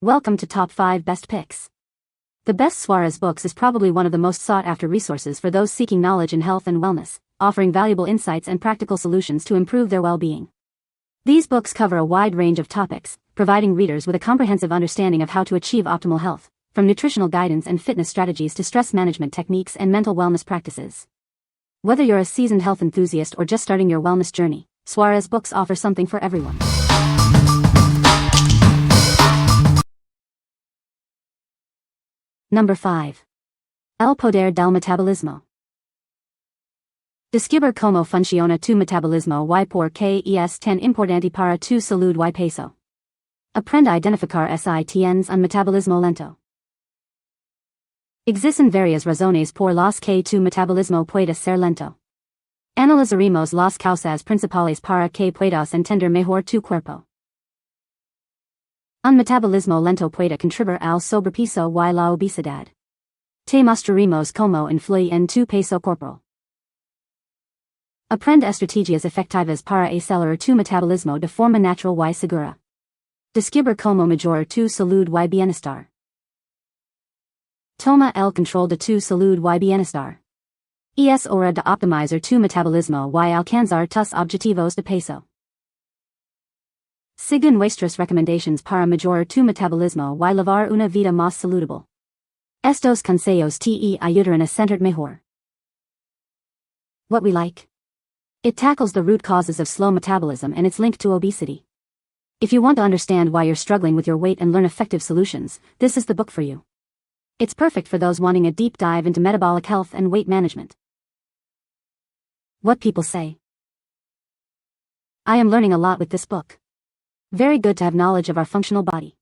Welcome to Top 5 Best Picks. The best Suarez Books is probably one of the most sought-after resources for those seeking knowledge in health and wellness, offering valuable insights and practical solutions to improve their well-being. These books cover a wide range of topics, providing readers with a comprehensive understanding of how to achieve optimal health, from nutritional guidance and fitness strategies to stress management techniques and mental wellness practices. Whether you're a seasoned health enthusiast or just starting your wellness journey, Suarez Books offer something for everyone. Number 5. El Poder del Metabolismo. Descubrir cómo funciona tu metabolismo y por qué es tan importante para tu salud y peso. Aprende a identificar si tienes un metabolismo lento. Existen varias razones por las que tu metabolismo puede ser lento. Analizaremos las causas principales para que puedas entender mejor tu cuerpo. Un metabolismo lento puede contribuir al sobrepeso y la obesidad. Te mostraremos cómo influye en tu peso corporal. Aprende estrategias efectivas para acelerar tu metabolismo de forma natural y segura. Descubrir cómo mejorar tu salud y bienestar. Toma el control de tu salud y bienestar. Es hora de optimizar tu metabolismo y alcanzar tus objetivos de peso. Sigue nuestras recomendaciones para mejorar tu metabolismo y llevar una vida más saludable. Estos consejos te ayudarán a sentirte mejor. What we like. It tackles the root causes of slow metabolism and its link to obesity. If you want to understand why you're struggling with your weight and learn effective solutions, this is the book for you. It's perfect for those wanting a deep dive into metabolic health and weight management. What people say. I am learning a lot with this book. Very good to have knowledge of our functional body.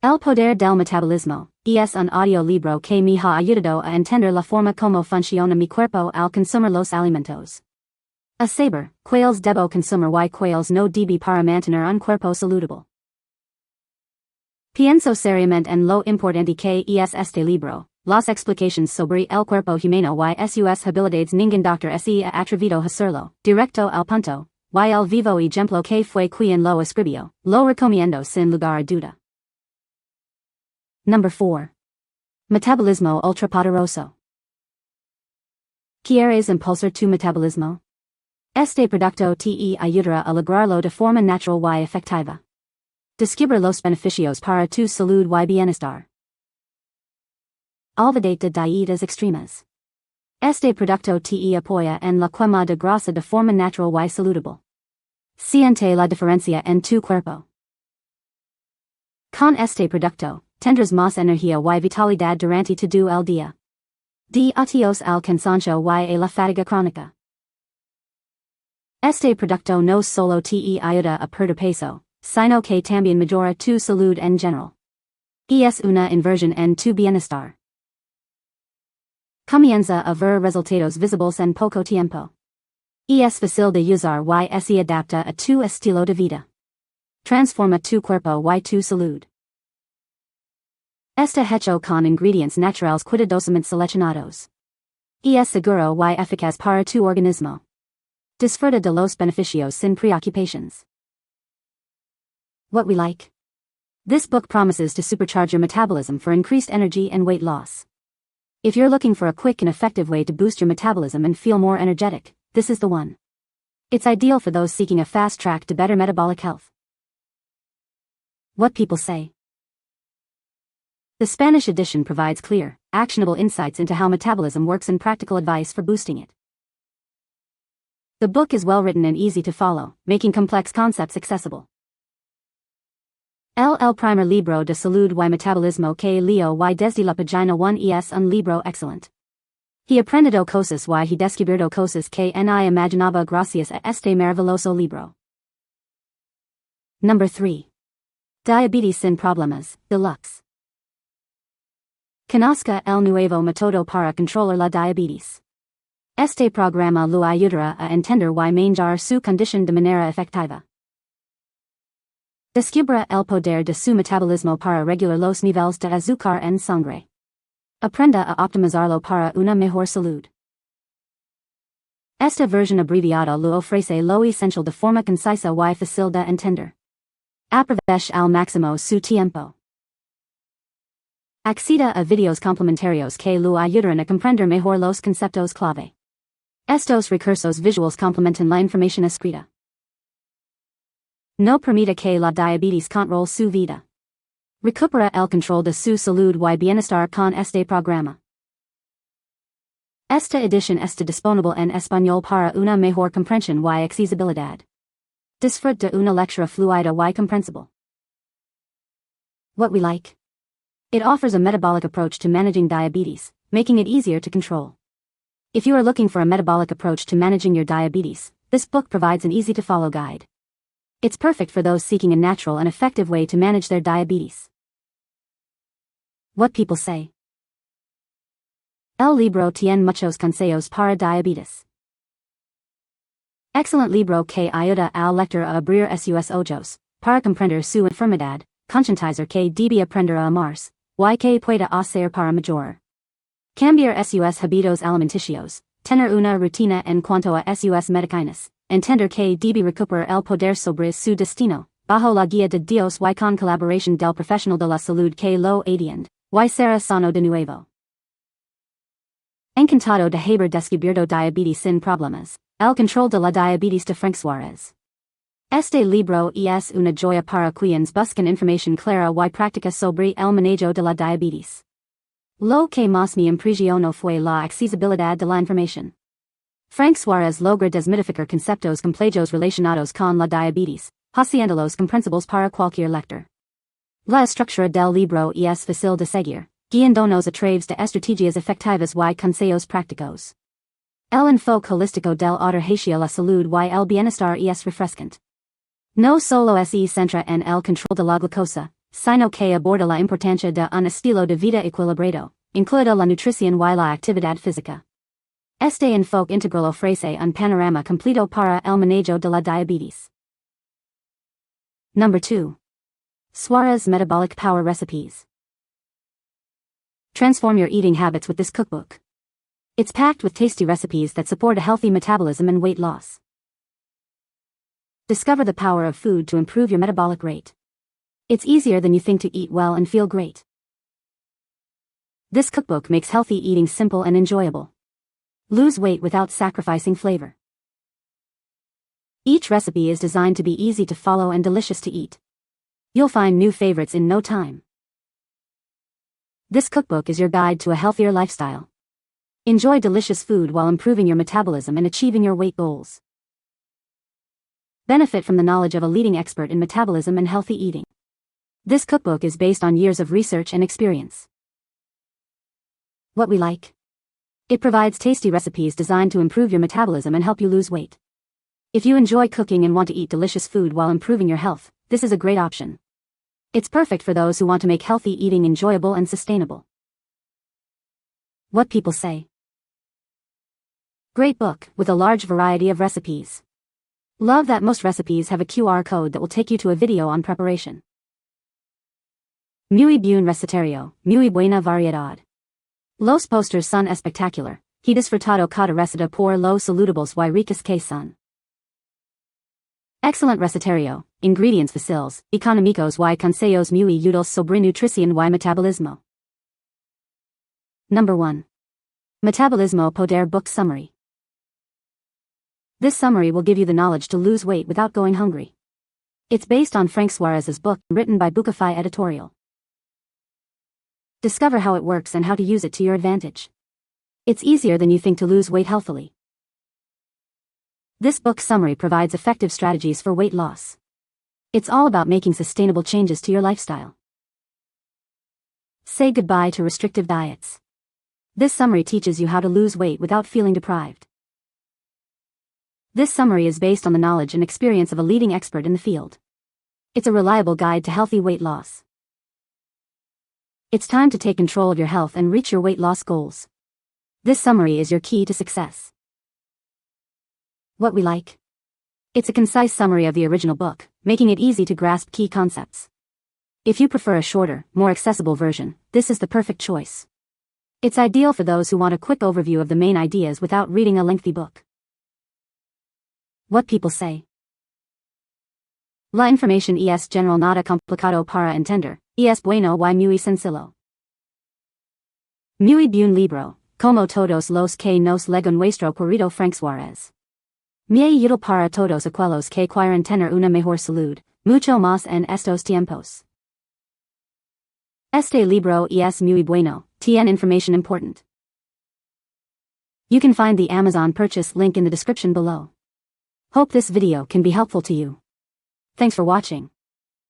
El Poder del Metabolismo es un audiolibro que me ha ayudado a entender la forma como funciona mi cuerpo al consumir los alimentos. A saber, cuáles debo consumir y cuáles no debo para mantener un cuerpo saludable. Pienso seriamente en lo importante que es este libro, las explicaciones sobre el cuerpo humano y sus habilidades ningún doctor se ha atrevido a hacerlo, directo al punto. Y el vivo ejemplo que fue quien lo escribió, lo recomiendo sin lugar a duda. Number 4. Metabolismo ultrapoderoso. ¿Quieres impulsar tu metabolismo? Este producto te ayudará a lograrlo de forma natural y efectiva. Descubre los beneficios para tu salud y bienestar. Olvídate de dietas extremas. Este producto te apoya en la quema de grasa de forma natural y saludable. Siente la diferencia en tu cuerpo. Con este producto, tendrás más energía y vitalidad durante todo el día. Adiós al cansancio y a la fatiga crónica. Este producto no solo te ayuda a perder peso, sino que también mejora tu salud en general. Es una inversión en tu bienestar. Comienza a ver resultados visibles en poco tiempo. Es fácil de usar y se adapta a tu estilo de vida. Transforma tu cuerpo y tu salud. Está hecho con ingredientes naturales cuidadosamente seleccionados. Es seguro y eficaz para tu organismo. Disfruta de los beneficios sin preocupations. What we like. This book promises to supercharge your metabolism for increased energy and weight loss. If you're looking for a quick and effective way to boost your metabolism and feel more energetic, this is the one. It's ideal for those seeking a fast track to better metabolic health. What people say. The Spanish edition provides clear, actionable insights into how metabolism works and practical advice for boosting it. The book is well written and easy to follow, making complex concepts accessible. El primer libro de salud y metabolismo que leo y desde la página 1 es un libro excelente. He aprendido cosas y he descubierto cosas que ni imaginaba gracias a este maravilloso libro. Number 3. Diabetes sin Problemas, Deluxe. Conozca el nuevo método para controlar la diabetes. Este programa lo ayudará a entender y manejar su condición de manera efectiva. Descubra el poder de su metabolismo para regular los niveles de azúcar en sangre. Aprenda a optimizarlo para una mejor salud. Esta versión abreviada lo ofrece lo esencial de forma concisa y fácil de entender. Aproveche al máximo su tiempo. Acceda a videos complementarios que lo ayudarán a comprender mejor los conceptos clave. Estos recursos visuals complementan la información escrita. No permita que la diabetes controle su vida. Recupera el control de su salud y bienestar con este programa. Esta edición está disponible en español para una mejor comprensión y accesibilidad. Disfrute de una lectura fluida y comprensible. What we like. It offers a metabolic approach to managing diabetes, making it easier to control. If you are looking for a metabolic approach to managing your diabetes, this book provides an easy-to-follow guide. It's perfect for those seeking a natural and effective way to manage their diabetes. What people say. El libro tiene muchos consejos para diabetes. Excellent libro que ayuda al lector a abrir sus ojos, para comprender su enfermedad, concientizar que debe aprender a amarse, y que pueda hacer para mejorar. Cambiar sus hábitos alimenticios, tener una rutina en cuanto a sus medicinas, entender que debe recuperar el poder sobre su destino, bajo la guía de Dios y con colaboración del profesional de la salud que lo atiende, y será sano de nuevo. Encantado de haber descubierto diabetes sin problemas, el control de la diabetes de Frank Suarez. Este libro es una joya para quienes buscan información clara y práctica sobre el manejo de la diabetes. Lo que más me impresionó fue la accesibilidad de la información. Frank Suarez logra desmitificar conceptos complejos relacionados con la diabetes, haciéndolos comprensibles para cualquier lector. La estructura del libro es fácil de seguir, guiándonos a través de estrategias efectivas y consejos prácticos. El enfoque holístico del autor hacia la salud y el bienestar es refrescante. No solo se centra en el control de la glucosa, sino que aborda la importancia de un estilo de vida equilibrado, incluida la nutrición y la actividad física. Este enfoque integral ofrece un panorama completo para el manejo de la diabetes. Number 2. Suarez Metabolic Power Recipes. Transform your eating habits with this cookbook. It's packed with tasty recipes that support a healthy metabolism and weight loss. Discover the power of food to improve your metabolic rate. It's easier than you think to eat well and feel great. This cookbook makes healthy eating simple and enjoyable. Lose weight without sacrificing flavor. Each recipe is designed to be easy to follow and delicious to eat. You'll find new favorites in no time. This cookbook is your guide to a healthier lifestyle. Enjoy delicious food while improving your metabolism and achieving your weight goals. Benefit from the knowledge of a leading expert in metabolism and healthy eating. This cookbook is based on years of research and experience. What we like. It provides tasty recipes designed to improve your metabolism and help you lose weight. If you enjoy cooking and want to eat delicious food while improving your health, this is a great option. It's perfect for those who want to make healthy eating enjoyable and sustainable. What people say. Great book, with a large variety of recipes. Love that most recipes have a QR code that will take you to a video on preparation. Muy buen recetario, muy buena variedad. Los posters son espectacular, he disfrutado cada receta por los saludables y ricas que son. Excellent recetario, ingredients fáciles, económicos y consejos muy útiles sobre nutrición y metabolismo. Number 1. Metabolismo Poder Book Summary. This summary will give you the knowledge to lose weight without going hungry. It's based on Frank Suarez's book, written by Bookify Editorial. Discover how it works and how to use it to your advantage. It's easier than you think to lose weight healthily. This book summary provides effective strategies for weight loss. It's all about making sustainable changes to your lifestyle. Say goodbye to restrictive diets. This summary teaches you how to lose weight without feeling deprived. This summary is based on the knowledge and experience of a leading expert in the field. It's a reliable guide to healthy weight loss. It's time to take control of your health and reach your weight loss goals. This summary is your key to success. What we like. It's a concise summary of the original book, making it easy to grasp key concepts. If you prefer a shorter, more accessible version, this is the perfect choice. It's ideal for those who want a quick overview of the main ideas without reading a lengthy book. What people say. La información es general nada complicado para entender, es bueno y muy sencillo. Muy buen libro, como todos los que nos legan nuestro querido Frank Suarez. Muy útil para todos aquellos que quieren tener una mejor salud, mucho más en estos tiempos. Este libro es muy bueno, tiene information important. You can find the Amazon purchase link in the description below. Hope this video can be helpful to you. Thanks for watching.